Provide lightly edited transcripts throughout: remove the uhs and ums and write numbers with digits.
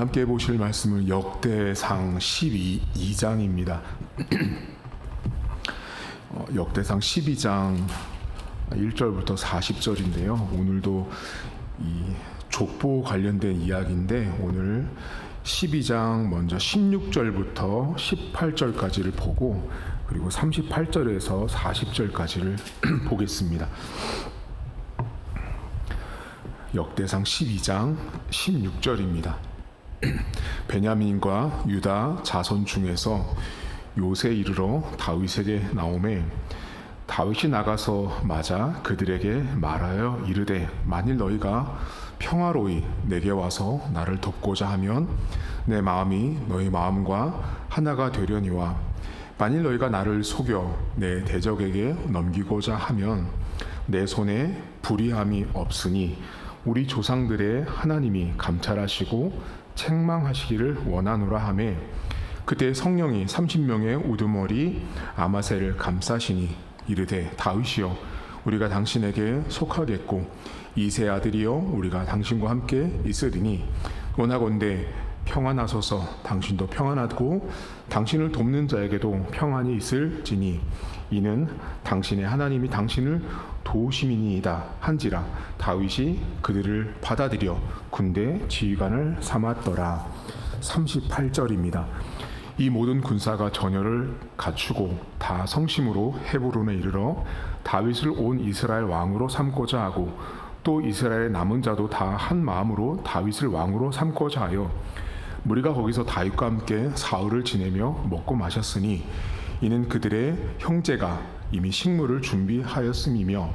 함께 보실 말씀은 역대상 12장입니다. 역대상 12장 1절부터 40절인데요. 오늘도 이 족보 관련된 이야기인데 오늘 12장 먼저 16절부터 18절까지를 보고 그리고 38절에서 40절까지를 보겠습니다. 역대상 12장 16절입니다. 베냐민과 유다 자손 중에서 요새 이르러 다윗에게 나오매 다윗이 나가서 맞아 그들에게 말하여 이르되 만일 너희가 평화로이 내게 와서 나를 돕고자 하면 내 마음이 너희 마음과 하나가 되려니와 만일 너희가 나를 속여 내 대적에게 넘기고자 하면 내 손에 불의함이 없으니 우리 조상들의 하나님이 감찰하시고 책망하시기를 원하노라 하매 그때 성령이 30명의 우두머리 아마새를 감싸시니 이르되 다윗이여 우리가 당신에게 속하겠고 이세 아들이여 우리가 당신과 함께 있으리니 원하건대 평안하소서 당신도 평안하고 당신을 돕는 자에게도 평안이 있을지니 이는 당신의 하나님이 당신을 도우심이니이다 한지라 다윗이 그들을 받아들여 군대 지휘관을 삼았더라. 38절입니다. 이 모든 군사가 전열을 갖추고 다 성심으로 헤브론에 이르러 다윗을 온 이스라엘 왕으로 삼고자 하고 또 이스라엘의 남은 자도 다 한 마음으로 다윗을 왕으로 삼고자 하여 무리가 거기서 다윗과 함께 사흘을 지내며 먹고 마셨으니 이는 그들의 형제가 이미 식물을 준비하였음이며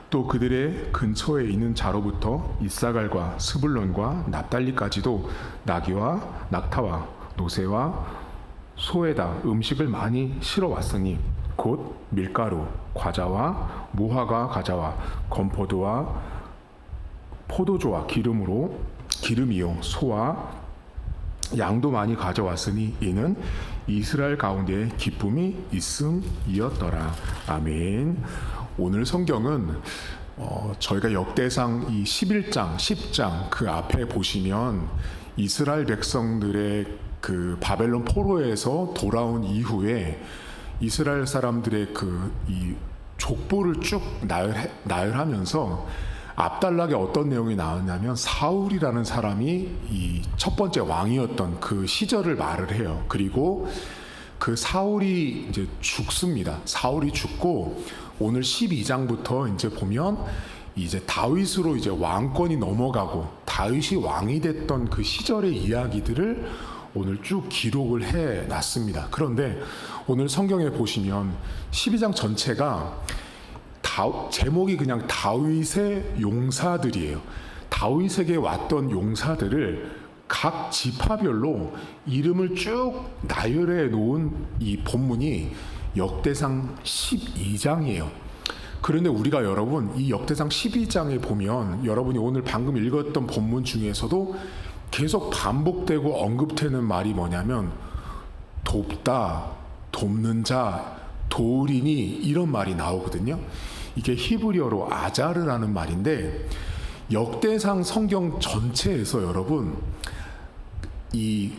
또 그들의 근처에 있는 자로부터 이사갈과 스불론과 납달리까지도 나귀와 낙타와 노새와 소에다 음식을 많이 실어 왔으니 곧 밀가루, 과자와 무화과 과자와 건포도와 포도주와 기름이요 소와 양도 많이 가져왔으니 이는 이스라엘 가운데 기쁨이 있음이었더라. 아멘. 오늘 성경은 저희가 역대상 이 11장, 10장 그 앞에 보시면 이스라엘 백성들의 그 바벨론 포로에서 돌아온 이후에 이스라엘 사람들의 그 이 족보를 쭉 나열하면서 앞단락에 어떤 내용이 나왔냐면 사울이라는 사람이 이 첫 번째 왕이었던 그 시절을 말을 해요. 그리고 그 사울이 이제 죽습니다. 사울이 죽고 오늘 12장부터 이제 보면 이제 다윗으로 이제 왕권이 넘어가고 다윗이 왕이 됐던 그 시절의 이야기들을 오늘 쭉 기록을 해 놨습니다. 그런데 오늘 성경에 보시면 12장 전체가 제목이 그냥 다윗의 용사들이에요. 다윗에게 왔던 용사들을 각 지파별로 이름을 쭉 나열해 놓은 이 본문이 역대상 12장이에요. 그런데 우리가 여러분 이 역대상 12장에 보면 여러분이 오늘 방금 읽었던 본문 중에서도 계속 반복되고 언급되는 말이 뭐냐면 돕다, 돕는 자, 도우리니 이런 말이 나오거든요. 이게 히브리어로 아자르라는 말인데 역대상 성경 전체에서 여러분 이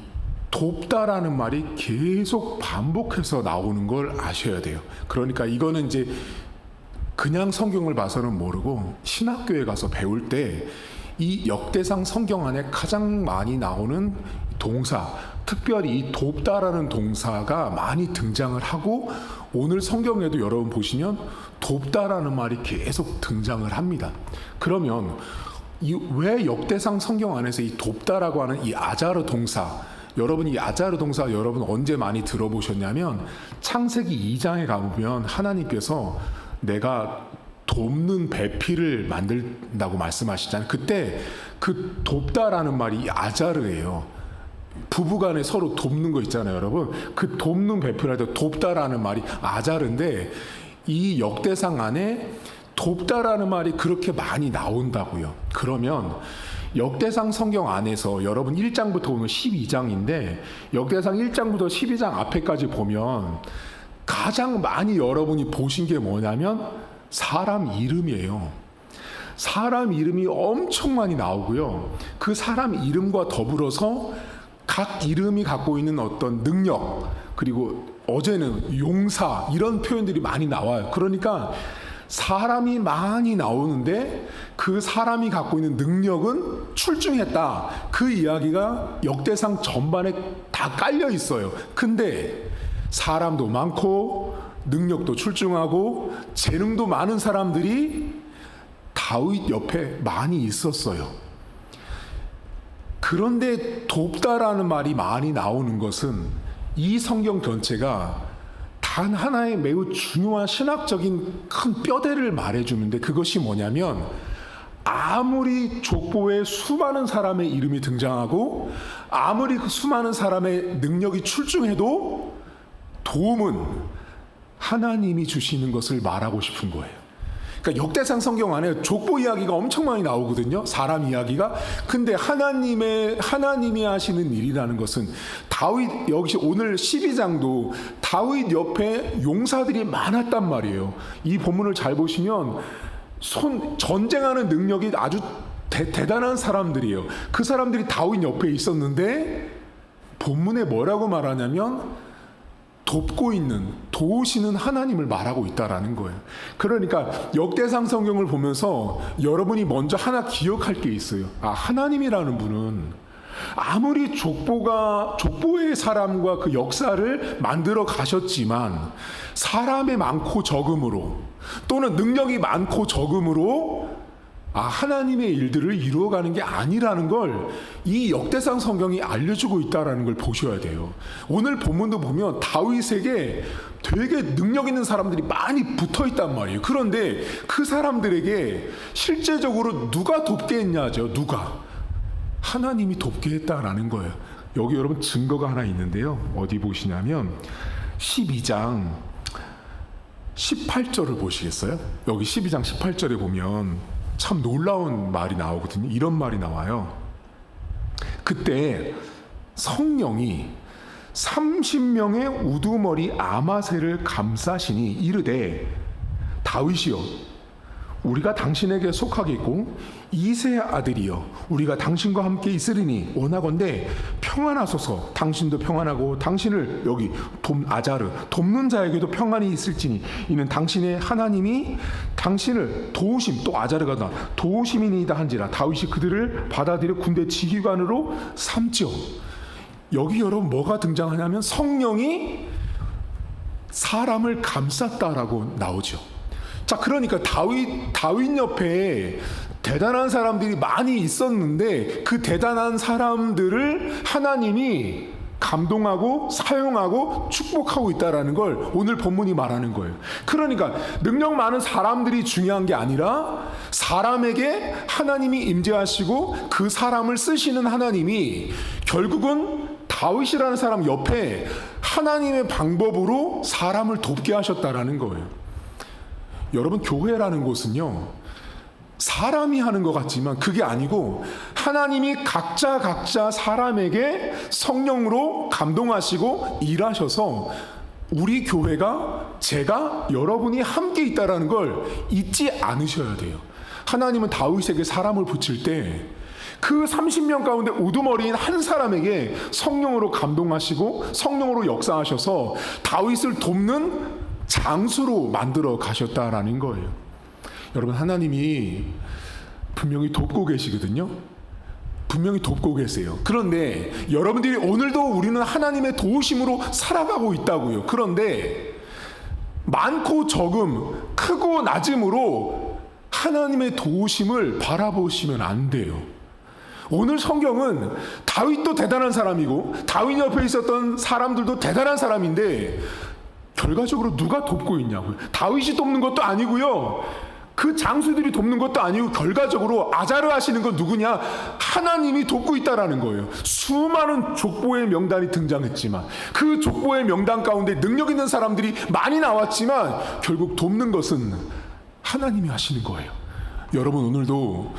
돕다라는 말이 계속 반복해서 나오는 걸 아셔야 돼요. 그러니까 이거는 이제 그냥 성경을 봐서는 모르고 신학교에 가서 배울 때 이 역대상 성경 안에 가장 많이 나오는 동사, 특별히 이 돕다라는 동사가 많이 등장을 하고 오늘 성경에도 여러분 보시면 돕다라는 말이 계속 등장을 합니다. 그러면 왜 역대상 성경 안에서 이 돕다라고 하는 이 아자르 동사, 여러분 이 아자르 동사 여러분 언제 많이 들어보셨냐면 창세기 2장에 가보면 하나님께서 내가 돕는 배필을 만든다고 말씀하시잖아요. 그때 그 돕다라는 말이 아자르예요. 부부간에 서로 돕는 거 있잖아요, 여러분. 그 돕는 배필할 때 돕다라는 말이 아자르인데 이 역대상 안에 돕다라는 말이 그렇게 많이 나온다고요. 그러면 역대상 성경 안에서 여러분 1장부터 오늘 12장인데 역대상 1장부터 12장 앞에까지 보면 가장 많이 여러분이 보신 게 뭐냐면 사람 이름이에요. 사람 이름이 엄청 많이 나오고요. 그 사람 이름과 더불어서 각 이름이 갖고 있는 어떤 능력, 그리고 어제는 용사, 이런 표현들이 많이 나와요. 그러니까 사람이 많이 나오는데 그 사람이 갖고 있는 능력은 출중했다. 그 이야기가 역대상 전반에 다 깔려 있어요. 근데 사람도 많고 능력도 출중하고 재능도 많은 사람들이 다윗 옆에 많이 있었어요. 그런데 돕다라는 말이 많이 나오는 것은 이 성경 전체가 단 하나의 매우 중요한 신학적인 큰 뼈대를 말해주는데, 그것이 뭐냐면 아무리 족보에 수많은 사람의 이름이 등장하고 아무리 그 수많은 사람의 능력이 출중해도 도움은 하나님이 주시는 것을 말하고 싶은 거예요. 그러니까 역대상 성경 안에 족보 이야기가 엄청 많이 나오거든요. 사람 이야기가. 근데 하나님이 하시는 일이라는 것은 다윗, 여기 오늘 12장도 다윗 옆에 용사들이 많았단 말이에요. 이 본문을 잘 보시면 전쟁하는 능력이 아주 대단한 사람들이에요. 그 사람들이 다윗 옆에 있었는데 본문에 뭐라고 말하냐면 돕고 있는, 도우시는 하나님을 말하고 있다라는 거예요. 그러니까 역대상 성경을 보면서 여러분이 먼저 하나 기억할 게 있어요. 하나님이라는 분은 아무리 족보의 사람과 그 역사를 만들어 가셨지만 사람의 많고 적음으로, 또는 능력이 많고 적음으로 하나님의 일들을 이루어가는 게 아니라는 걸 이 역대상 성경이 알려주고 있다는 걸 보셔야 돼요. 오늘 본문도 보면 다윗에게 되게 능력 있는 사람들이 많이 붙어 있단 말이에요. 그런데 그 사람들에게 실제적으로 누가 돕게 했냐죠. 누가? 하나님이 돕게 했다라는 거예요. 여기 여러분 증거가 하나 있는데요. 어디 보시냐면 12장 18절을 보시겠어요? 여기 12장 18절에 보면 참 놀라운 말이 나오거든요. 이런 말이 나와요. 그때 성령이 30명의 우두머리 아마새를 감싸시니 이르되 다윗이여 우리가 당신에게 속하겠고 이새의 아들이여 우리가 당신과 함께 있으리니 원하건대 평안하소서. 당신도 평안하고 당신을 여기 아자르 돕는 자에게도 평안이 있을지니 이는 당신의 하나님이 당신을 도우심, 또 아자르가 나 도우심이니이다 한지라. 다윗이 그들을 받아들여 군대 지휘관으로 삼지요. 여기 여러분 뭐가 등장하냐면 성령이 사람을 감쌌다라고 나오죠. 자, 그러니까 다윗 옆에 대단한 사람들이 많이 있었는데 그 대단한 사람들을 하나님이 감동하고 사용하고 축복하고 있다라는 걸 오늘 본문이 말하는 거예요. 그러니까 능력 많은 사람들이 중요한 게 아니라 사람에게 하나님이 임재하시고 그 사람을 쓰시는 하나님이 결국은 다윗이라는 사람 옆에 하나님의 방법으로 사람을 돕게 하셨다라는 거예요. 여러분, 교회라는 곳은요, 사람이 하는 것 같지만 그게 아니고 하나님이 각자 사람에게 성령으로 감동하시고 일하셔서 우리 교회가, 제가, 여러분이 함께 있다라는 걸 잊지 않으셔야 돼요. 하나님은 다윗에게 사람을 붙일 때 그 30명 가운데 우두머리인 한 사람에게 성령으로 감동하시고 성령으로 역사하셔서 다윗을 돕는 장수로 만들어 가셨다라는 거예요. 여러분, 하나님이 분명히 돕고 계시거든요. 분명히 돕고 계세요. 그런데 여러분들이 오늘도 우리는 하나님의 도우심으로 살아가고 있다고요. 그런데 많고 적음, 크고 낮음으로 하나님의 도우심을 바라보시면 안 돼요. 오늘 성경은 다윗도 대단한 사람이고 다윗 옆에 있었던 사람들도 대단한 사람인데 결과적으로 누가 돕고 있냐고요. 다윗이 돕는 것도 아니고요, 그 장수들이 돕는 것도 아니고 결과적으로 아자르 하시는 건 누구냐? 하나님이 돕고 있다라는 거예요. 수많은 족보의 명단이 등장했지만 그 족보의 명단 가운데 능력 있는 사람들이 많이 나왔지만 결국 돕는 것은 하나님이 하시는 거예요. 여러분, 오늘도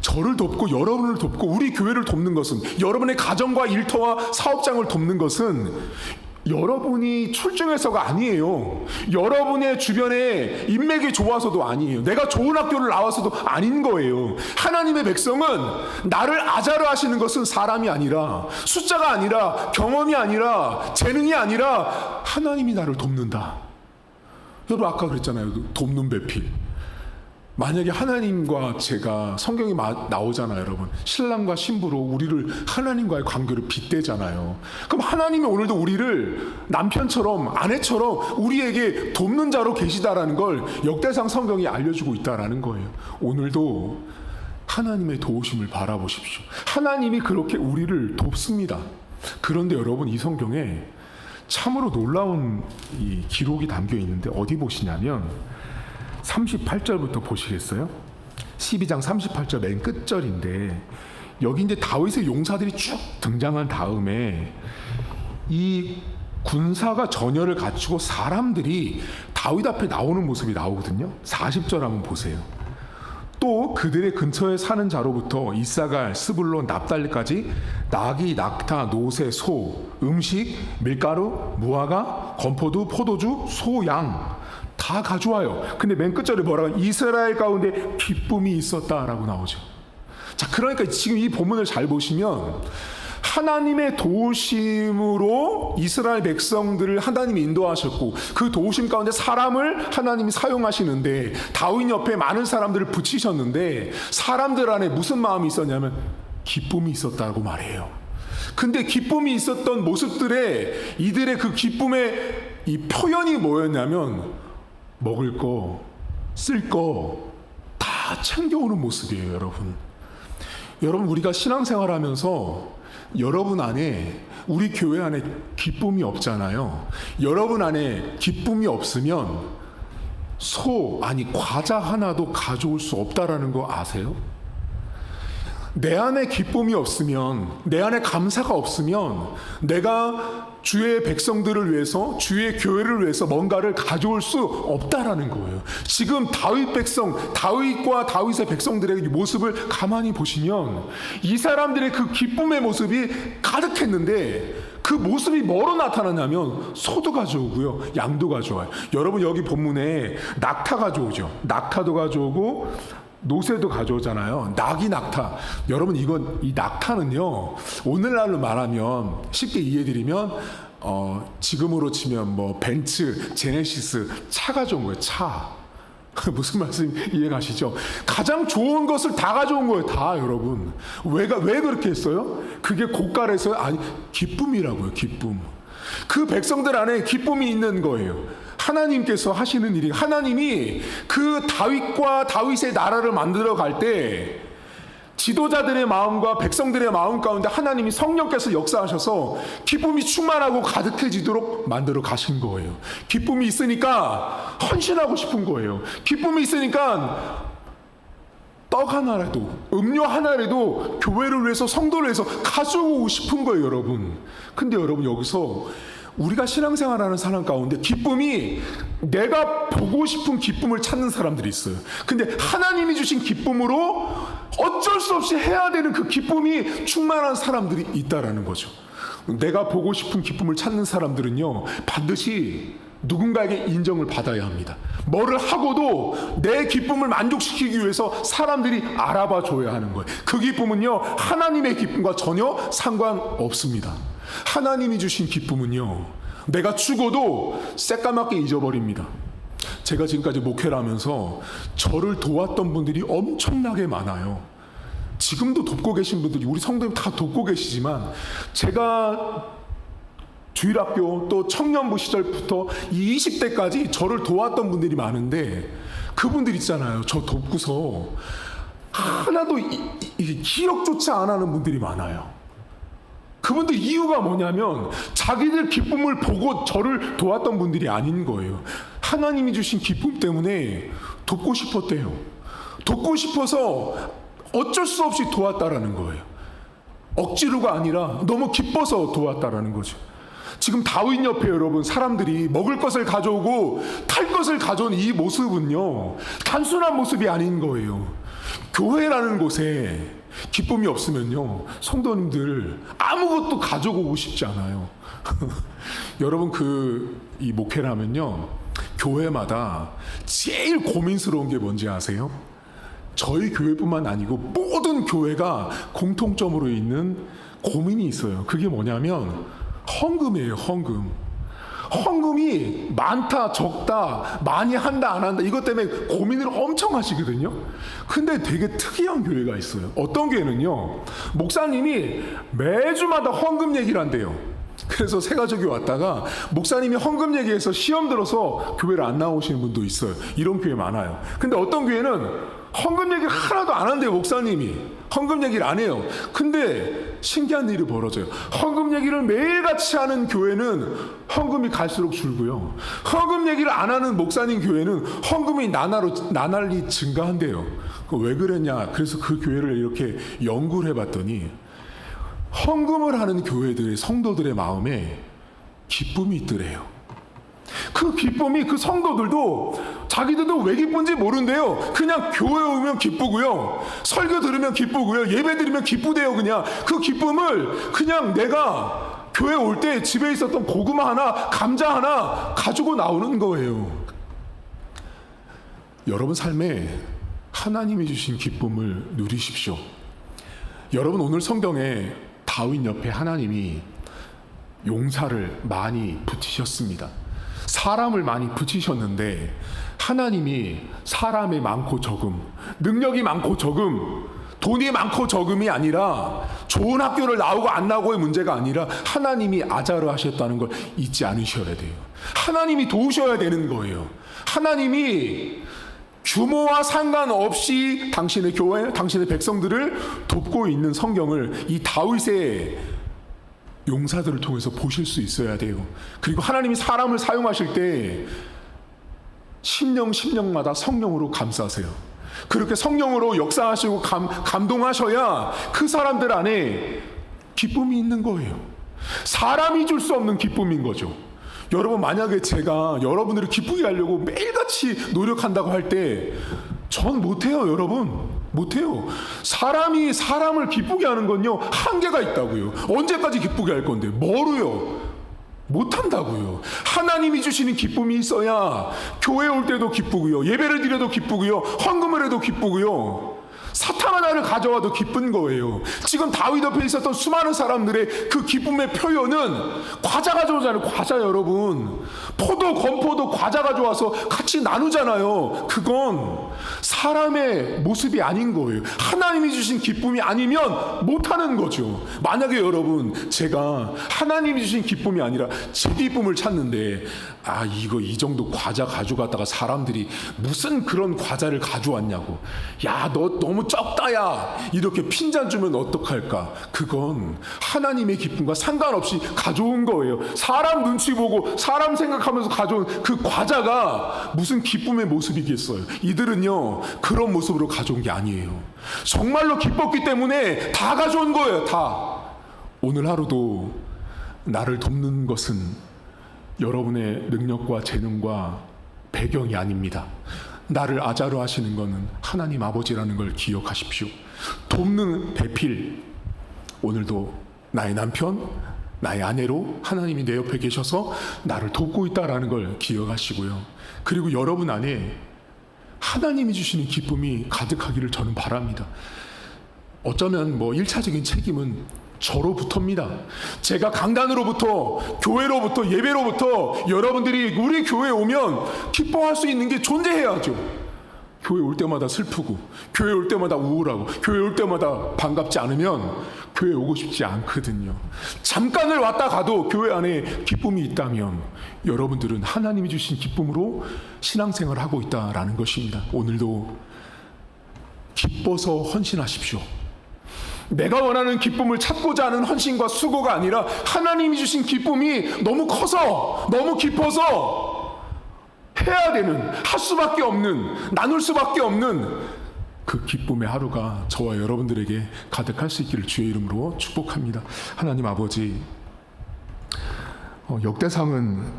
저를 돕고 여러분을 돕고 우리 교회를 돕는 것은, 여러분의 가정과 일터와 사업장을 돕는 것은 여러분이 출중해서가 아니에요. 여러분의 주변에 인맥이 좋아서도 아니에요. 내가 좋은 학교를 나와서도 아닌 거예요. 하나님의 백성은 나를 아자르 하시는 것은 사람이 아니라, 숫자가 아니라, 경험이 아니라, 재능이 아니라 하나님이 나를 돕는다. 여러분 아까 그랬잖아요. 돕는 배필. 만약에 하나님과 제가 성경에 나오잖아요, 여러분. 신랑과 신부로 우리를 하나님과의 관계를 빗대잖아요. 그럼 하나님이 오늘도 우리를 남편처럼 아내처럼 우리에게 돕는 자로 계시다라는 걸 역대상 성경이 알려주고 있다라는 거예요. 오늘도 하나님의 도우심을 바라보십시오. 하나님이 그렇게 우리를 돕습니다. 그런데 여러분 이 성경에 참으로 놀라운 이 기록이 담겨 있는데 어디 보시냐면 38절부터 보시겠어요? 12장 38절 맨 끝절인데 여기 이제 다윗의 용사들이 쭉 등장한 다음에 이 군사가 전열을 갖추고 사람들이 다윗 앞에 나오는 모습이 나오거든요. 40절 한번 보세요. 또 그들의 근처에 사는 자로부터 이사갈, 스불론, 납달리까지 나귀, 낙타, 노새, 소, 음식, 밀가루, 무화과, 건포도, 포도주, 소, 양 다 가져와요. 근데 맨 끝절에 뭐라고? 이스라엘 가운데 기쁨이 있었다라고 나오죠. 자, 그러니까 지금 이 본문을 잘 보시면 하나님의 도우심으로 이스라엘 백성들을 하나님이 인도하셨고 그 도우심 가운데 사람을 하나님이 사용하시는데 다윗 옆에 많은 사람들을 붙이셨는데 사람들 안에 무슨 마음이 있었냐면 기쁨이 있었다고 말해요. 근데 기쁨이 있었던 모습들에 이들의 그 기쁨의 이 표현이 뭐였냐면 먹을 거, 쓸 거 다 챙겨오는 모습이에요, 여러분. 여러분 우리가 신앙생활하면서 여러분 안에 우리 교회 안에 기쁨이 없잖아요. 여러분 안에 기쁨이 없으면 과자 하나도 가져올 수 없다라는 거 아세요? 내 안에 기쁨이 없으면, 내 안에 감사가 없으면 내가 주의 백성들을 위해서, 주의 교회를 위해서 뭔가를 가져올 수 없다라는 거예요. 지금 다윗과 다윗의 백성들의 모습을 가만히 보시면 이 사람들의 그 기쁨의 모습이 가득했는데 그 모습이 뭐로 나타나냐면 소도 가져오고요, 양도 가져와요. 여러분 여기 본문에 낙타 가져오죠. 낙타도 가져오고 노새도 가져오잖아요. 낙이 낙타. 여러분 이 낙타는요 오늘날로 말하면 쉽게 이해드리면 지금으로 치면 뭐 벤츠, 제네시스 차 가져온 거예요. 차. 무슨 말씀 이해가시죠? 가장 좋은 것을 다 가져온 거예요. 다 여러분. 왜 그렇게 했어요? 그게 고가라서요? 아니 기쁨이라고요. 기쁨. 그 백성들 안에 기쁨이 있는 거예요. 하나님께서 하시는 일이, 하나님이 그 다윗과 다윗의 나라를 만들어 갈 때 지도자들의 마음과 백성들의 마음 가운데 하나님이 성령께서 역사하셔서 기쁨이 충만하고 가득해지도록 만들어 가신 거예요. 기쁨이 있으니까 헌신하고 싶은 거예요. 기쁨이 있으니까 떡 하나라도, 음료 하나라도 교회를 위해서, 성도를 위해서 가져오고 싶은 거예요, 여러분. 근데 여러분 여기서 우리가 신앙생활하는 사람 가운데 기쁨이, 내가 보고 싶은 기쁨을 찾는 사람들이 있어요. 근데 하나님이 주신 기쁨으로 어쩔 수 없이 해야 되는 그 기쁨이 충만한 사람들이 있다라는 거죠. 내가 보고 싶은 기쁨을 찾는 사람들은요 반드시 누군가에게 인정을 받아야 합니다. 뭐를 하고도 내 기쁨을 만족시키기 위해서 사람들이 알아봐 줘야 하는 거예요. 그 기쁨은요 하나님의 기쁨과 전혀 상관없습니다. 하나님이 주신 기쁨은요 내가 죽어도 새까맣게 잊어버립니다. 제가 지금까지 목회를 하면서 저를 도왔던 분들이 엄청나게 많아요. 지금도 돕고 계신 분들이, 우리 성도님 다 돕고 계시지만, 제가 주일학교 또 청년부 시절부터 20대까지 저를 도왔던 분들이 많은데 그분들 있잖아요. 저 돕고서 하나도 기억조차 안 하는 분들이 많아요. 그분들 이유가 뭐냐면 자기들 기쁨을 보고 저를 도왔던 분들이 아닌 거예요. 하나님이 주신 기쁨 때문에 돕고 싶었대요. 돕고 싶어서 어쩔 수 없이 도왔다라는 거예요. 억지로가 아니라 너무 기뻐서 도왔다라는 거죠. 지금 다윗 옆에 여러분 사람들이 먹을 것을 가져오고 탈 것을 가져온 이 모습은요 단순한 모습이 아닌 거예요. 교회라는 곳에 기쁨이 없으면요, 성도님들 아무것도 가져오고 싶지 않아요. 여러분, 이 목회를 하면요, 교회마다 제일 고민스러운 게 뭔지 아세요? 저희 교회뿐만 아니고 모든 교회가 공통점으로 있는 고민이 있어요. 그게 뭐냐면 헌금이에요. 헌금이 많다 적다, 많이 한다 안 한다, 이것 때문에 고민을 엄청 하시거든요. 근데 되게 특이한 교회가 있어요. 어떤 교회는요, 목사님이 매주마다 헌금 얘기를 한대요. 그래서 새가족이 왔다가 목사님이 헌금 얘기해서 시험 들어서 교회를 안 나오시는 분도 있어요. 이런 교회 많아요. 근데 어떤 교회는 헌금 얘기를 하나도 안 한대요. 목사님이 헌금 얘기를 안 해요. 근데 신기한 일이 벌어져요. 헌금 얘기를 매일같이 하는 교회는 헌금이 갈수록 줄고요, 헌금 얘기를 안 하는 목사님 교회는 헌금이 나날이 증가한대요. 왜 그랬냐? 그래서 그 교회를 이렇게 연구를 해봤더니 헌금을 하는 교회들의 성도들의 마음에 기쁨이 있더래요. 그 기쁨이, 그 성도들도 자기들도 왜 기쁜지 모른대요. 그냥 교회 오면 기쁘고요, 설교 들으면 기쁘고요, 예배 드리면 기쁘대요. 그냥 그 기쁨을 그냥 내가 교회 올 때 집에 있었던 고구마 하나, 감자 하나 가지고 나오는 거예요. 여러분 삶에 하나님이 주신 기쁨을 누리십시오. 여러분, 오늘 성경에 다윗 옆에 하나님이 용사를 많이 붙이셨습니다. 사람을 많이 붙이셨는데 하나님이 사람이 많고 적음, 능력이 많고 적음, 돈이 많고 적음이 아니라, 좋은 학교를 나오고 안 나오고의 문제가 아니라 하나님이 아자르 하셨다는 걸 잊지 않으셔야 돼요. 하나님이 도우셔야 되는 거예요. 하나님이 규모와 상관없이 당신의 교회, 당신의 백성들을 돕고 있는 성경을 이 다윗의 용사들을 통해서 보실 수 있어야 돼요. 그리고 하나님이 사람을 사용하실 때 심령마다 성령으로 감싸세요. 그렇게 성령으로 역사하시고 감동하셔야 그 사람들 안에 기쁨이 있는 거예요. 사람이 줄 수 없는 기쁨인 거죠. 여러분, 만약에 제가 여러분들을 기쁘게 하려고 매일같이 노력한다고 할 때 전 못해요. 여러분, 못해요. 사람이 사람을 기쁘게 하는 건요, 한계가 있다고요. 언제까지 기쁘게 할 건데? 뭐로요? 못한다고요. 하나님이 주시는 기쁨이 있어야 교회 올 때도 기쁘고요, 예배를 드려도 기쁘고요, 헌금을 해도 기쁘고요, 사탕 하나를 가져와도 기쁜 거예요. 지금 다윗 옆에 있었던 수많은 사람들의 그 기쁨의 표현은 과자 가져오잖아요. 과자, 여러분. 포도, 건포도 과자 가져와서 같이 나누잖아요. 그건 사람의 모습이 아닌 거예요. 하나님이 주신 기쁨이 아니면 못하는 거죠. 만약에 여러분, 제가 하나님이 주신 기쁨이 아니라 제 기쁨을 찾는데, 이거 이 정도 과자 가져갔다가 사람들이 무슨 그런 과자를 가져왔냐고, 야, 너 너무 적다야, 이렇게 핀잔 주면 어떡할까? 그건 하나님의 기쁨과 상관없이 가져온 거예요. 사람 눈치 보고 사람 생각하면서 가져온 그 과자가 무슨 기쁨의 모습이겠어요? 이들은요, 그런 모습으로 가져온 게 아니에요. 정말로 기뻤기 때문에 다 가져온 거예요. 다. 오늘 하루도 나를 돕는 것은 여러분의 능력과 재능과 배경이 아닙니다. 나를 아자로 하시는 것은 하나님 아버지라는 걸 기억하십시오. 돕는 배필, 오늘도 나의 남편, 나의 아내로 하나님이 내 옆에 계셔서 나를 돕고 있다라는 걸 기억하시고요. 그리고 여러분 안에 하나님이 주시는 기쁨이 가득하기를 저는 바랍니다. 어쩌면 1차적인 책임은 저로부터입니다. 제가 강단으로부터, 교회로부터, 예배로부터 여러분들이 우리 교회에 오면 기뻐할 수 있는 게 존재해야죠. 교회 올 때마다 슬프고, 교회 올 때마다 우울하고, 교회 올 때마다 반갑지 않으면 교회 오고 싶지 않거든요. 잠깐을 왔다 가도 교회 안에 기쁨이 있다면 여러분들은 하나님이 주신 기쁨으로 신앙생활을 하고 있다라는 것입니다. 오늘도 기뻐서 헌신하십시오. 내가 원하는 기쁨을 찾고자 하는 헌신과 수고가 아니라 하나님이 주신 기쁨이 너무 커서, 너무 깊어서 해야 되는, 할 수밖에 없는, 나눌 수밖에 없는 그 기쁨의 하루가 저와 여러분들에게 가득할 수 있기를 주의 이름으로 축복합니다. 하나님 아버지, 역대상은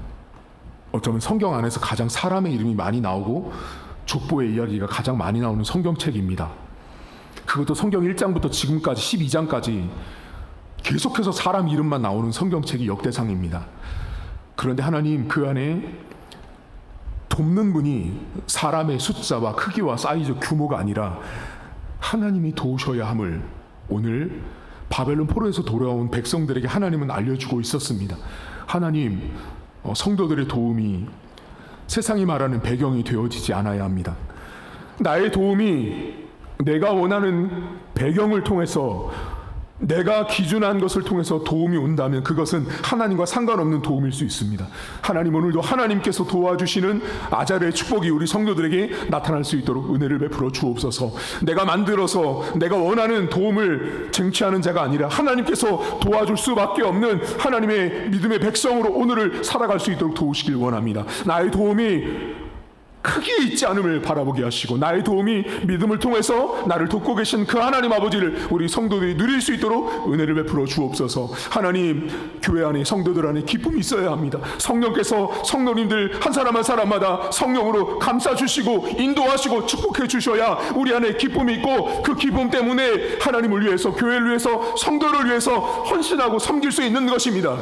어쩌면 성경 안에서 가장 사람의 이름이 많이 나오고 족보의 이야기가 가장 많이 나오는 성경책입니다. 그것도 성경 1장부터 지금까지 12장까지 계속해서 사람 이름만 나오는 성경책이 역대상입니다. 그런데 하나님 그 안에 돕는 분이 사람의 숫자와 크기와 사이즈 규모가 아니라 하나님이 도우셔야 함을 오늘 바벨론 포로에서 돌아온 백성들에게 하나님은 알려주고 있었습니다. 하나님, 성도들의 도움이 세상이 말하는 배경이 되어지지 않아야 합니다. 나의 도움이 내가 원하는 배경을 통해서 내가 기준한 것을 통해서 도움이 온다면 그것은 하나님과 상관없는 도움일 수 있습니다. 하나님 오늘도 하나님께서 도와주시는 아자르의 축복이 우리 성도들에게 나타날 수 있도록 은혜를 베풀어 주옵소서. 내가 만들어서 내가 원하는 도움을 쟁취하는 자가 아니라 하나님께서 도와줄 수밖에 없는 하나님의 믿음의 백성으로 오늘을 살아갈 수 있도록 도우시길 원합니다. 나의 도움이 크게 있지 않음을 바라보게 하시고 나의 도움이 믿음을 통해서 나를 돕고 계신 그 하나님 아버지를 우리 성도들이 누릴 수 있도록 은혜를 베풀어 주옵소서. 하나님, 교회 안에 성도들 안에 기쁨이 있어야 합니다. 성령께서 성도님들 한 사람 한 사람마다 성령으로 감싸주시고 인도하시고 축복해 주셔야 우리 안에 기쁨이 있고 그 기쁨 때문에 하나님을 위해서, 교회를 위해서, 성도를 위해서 헌신하고 섬길 수 있는 것입니다.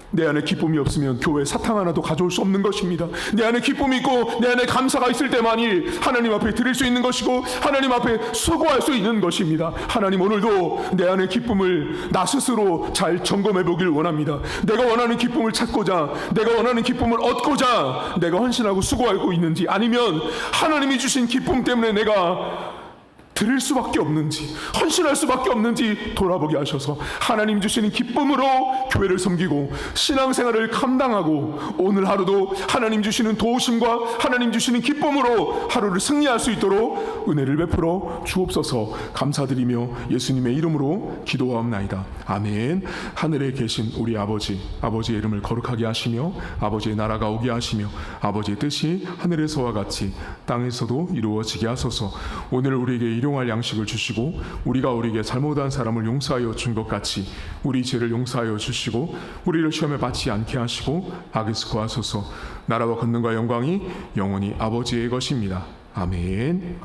내 안에 기쁨이 없으면 교회 사탕 하나도 가져올 수 없는 것입니다. 내 안에 기쁨이 있고 내 안에 감사가 있을 때만이 하나님 앞에 드릴 수 있는 것이고 하나님 앞에 수고할 수 있는 것입니다. 하나님 오늘도 내 안에 기쁨을 나 스스로 잘 점검해 보길 원합니다. 내가 원하는 기쁨을 찾고자, 내가 원하는 기쁨을 얻고자 내가 헌신하고 수고하고 있는지, 아니면 하나님이 주신 기쁨 때문에 내가 드릴 수밖에 없는지, 헌신할 수밖에 없는지 돌아보게 하셔서 하나님 주시는 기쁨으로 교회를 섬기고 신앙생활을 감당하고 오늘 하루도 하나님 주시는 도우심과 하나님 주시는 기쁨으로 하루를 승리할 수 있도록 은혜를 베풀어 주옵소서. 감사드리며 예수님의 이름으로 기도하옵나이다. 아멘. 하늘에 계신 우리 아버지, 아버지의 이름을 거룩하게 하시며 아버지의 나라가 오게 하시며 아버지의 뜻이 하늘에서와 같이 땅에서도 이루어지게 하소서. 오늘 우리에게 일용할 양식을 주시고 우리가 우리에게 잘못한 사람을 용서하여 준 것 같이 우리 죄를 용서하여 주시고 우리를 시험에 받지 않게 하시고 악에서 구하소서. 나라와 권능과 영광이 영원히 아버지의 것입니다. 아멘.